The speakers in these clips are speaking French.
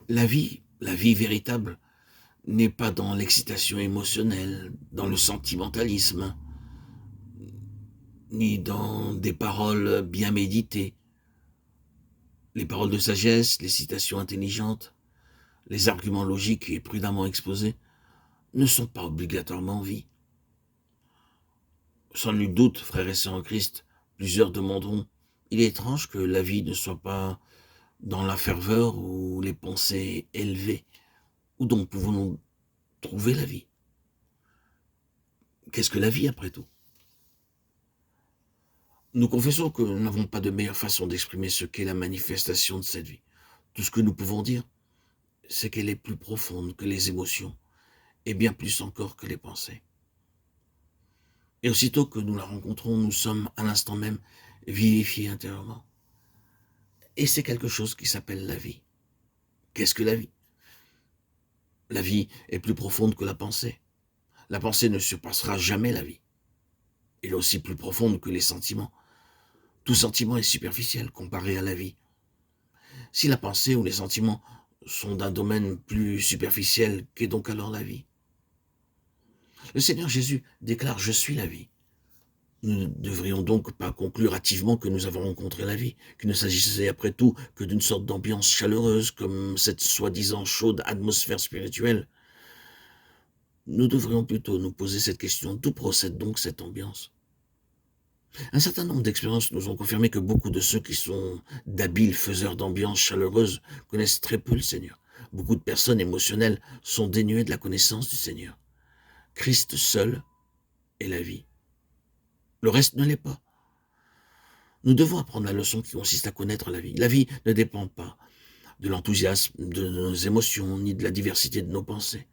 La vie véritable, n'est pas dans l'excitation émotionnelle, dans le sentimentalisme, ni dans des paroles bien méditées. Les paroles de sagesse, les citations intelligentes, les arguments logiques et prudemment exposés ne sont pas obligatoirement vie. Sans nul doute, frères et sœurs en Christ, plusieurs demanderont, il est étrange que la vie ne soit pas dans la ferveur ou les pensées élevées. Où donc pouvons-nous trouver la vie? Qu'est-ce que la vie après tout? Nous confessons que nous n'avons pas de meilleure façon d'exprimer ce qu'est la manifestation de cette vie. Tout ce que nous pouvons dire, c'est qu'elle est plus profonde que les émotions, et bien plus encore que les pensées. Et aussitôt que nous la rencontrons, nous sommes à l'instant même vivifiés intérieurement. Et c'est quelque chose qui s'appelle la vie. Qu'est-ce que la vie? La vie est plus profonde que la pensée. La pensée ne surpassera jamais la vie. Elle est aussi plus profonde que les sentiments. Tout sentiment est superficiel comparé à la vie. Si la pensée ou les sentiments sont d'un domaine plus superficiel, qu'est donc alors la vie? Le Seigneur Jésus déclare « Je suis la vie ». Nous ne devrions donc pas conclure hâtivement que nous avons rencontré la vie, qu'il ne s'agissait après tout que d'une sorte d'ambiance chaleureuse, comme cette soi-disant chaude atmosphère spirituelle. Nous devrions plutôt nous poser cette question: d'où procède donc cette ambiance? Un certain nombre d'expériences nous ont confirmé que beaucoup de ceux qui sont d'habiles faiseurs d'ambiance chaleureuse connaissent très peu le Seigneur. Beaucoup de personnes émotionnelles sont dénuées de la connaissance du Seigneur. Christ seul est la vie. Le reste ne l'est pas. Nous devons apprendre la leçon qui consiste à connaître la vie. La vie ne dépend pas de l'enthousiasme de nos émotions, ni de la diversité de nos pensées.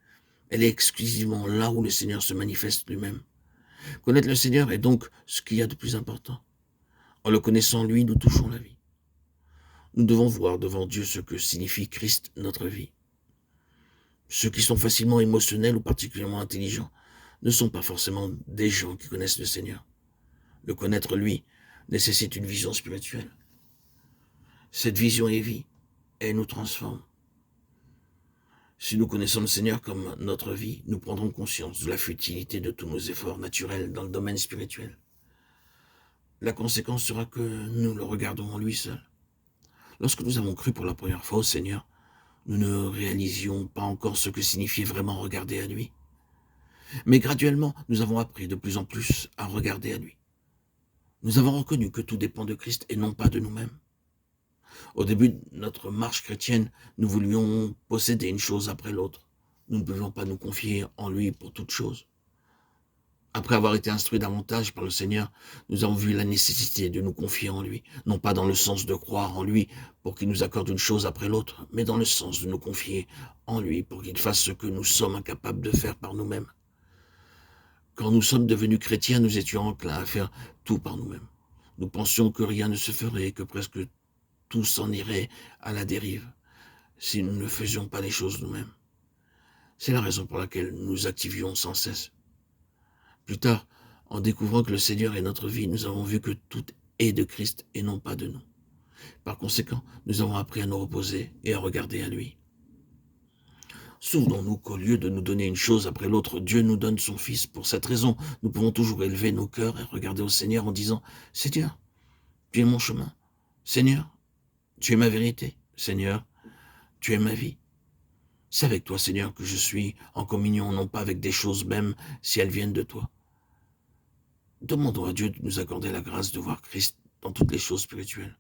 Elle est exclusivement là où le Seigneur se manifeste lui-même. Connaître le Seigneur est donc ce qu'il y a de plus important. En le connaissant, lui, nous touchons la vie. Nous devons voir devant Dieu ce que signifie Christ, notre vie. Ceux qui sont facilement émotionnels ou particulièrement intelligents ne sont pas forcément des gens qui connaissent le Seigneur. Le connaître, lui, nécessite une vision spirituelle. Cette vision est vie, et elle nous transforme. Si nous connaissons le Seigneur comme notre vie, nous prendrons conscience de la futilité de tous nos efforts naturels dans le domaine spirituel. La conséquence sera que nous le regardons en lui seul. Lorsque nous avons cru pour la première fois au Seigneur, nous ne réalisions pas encore ce que signifiait vraiment regarder à lui. Mais graduellement, nous avons appris de plus en plus à regarder à lui. Nous avons reconnu que tout dépend de Christ et non pas de nous-mêmes. Au début de notre marche chrétienne, nous voulions posséder une chose après l'autre. Nous ne pouvions pas nous confier en lui pour toute chose. Après avoir été instruits davantage par le Seigneur, nous avons vu la nécessité de nous confier en lui, non pas dans le sens de croire en lui pour qu'il nous accorde une chose après l'autre, mais dans le sens de nous confier en lui pour qu'il fasse ce que nous sommes incapables de faire par nous-mêmes. Quand nous sommes devenus chrétiens, nous étions enclins à faire tout par nous-mêmes. Nous pensions que rien ne se ferait, que presque tout s'en irait à la dérive si nous ne faisions pas les choses nous-mêmes. C'est la raison pour laquelle nous nous activions sans cesse. Plus tard, en découvrant que le Seigneur est notre vie, nous avons vu que tout est de Christ et non pas de nous. Par conséquent, nous avons appris à nous reposer et à regarder à lui. Souvenons-nous qu'au lieu de nous donner une chose après l'autre, Dieu nous donne son Fils. Pour cette raison, nous pouvons toujours élever nos cœurs et regarder au Seigneur en disant « Seigneur, tu es mon chemin. Seigneur, tu es ma vérité. Seigneur, tu es ma vie. C'est avec toi, Seigneur, que je suis en communion, non pas avec des choses même si elles viennent de toi. » Demandons à Dieu de nous accorder la grâce de voir Christ dans toutes les choses spirituelles.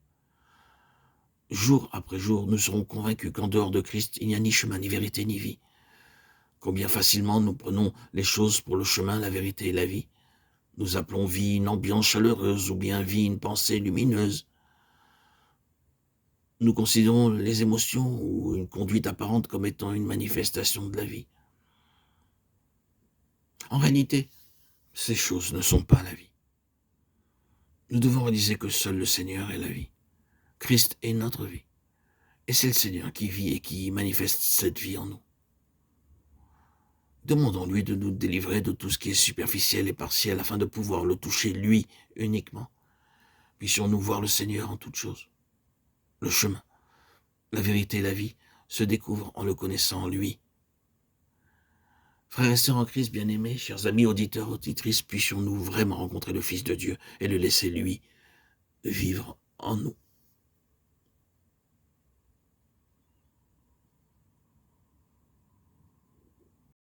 Jour après jour, nous serons convaincus qu'en dehors de Christ, il n'y a ni chemin, ni vérité, ni vie. Combien facilement nous prenons les choses pour le chemin, la vérité et la vie. Nous appelons vie une ambiance chaleureuse ou bien vie une pensée lumineuse. Nous considérons les émotions ou une conduite apparente comme étant une manifestation de la vie. En réalité, ces choses ne sont pas la vie. Nous devons réaliser que seul le Seigneur est la vie. Christ est notre vie. Et c'est le Seigneur qui vit et qui manifeste cette vie en nous. Demandons-lui de nous délivrer de tout ce qui est superficiel et partiel afin de pouvoir le toucher, lui, uniquement. Puissions-nous voir le Seigneur en toutes choses. Le chemin, la vérité et la vie se découvre en le connaissant lui. Frères et sœurs en Christ bien-aimés, chers amis auditeurs, auditrices, puissions-nous vraiment rencontrer le Fils de Dieu et le laisser lui vivre en nous.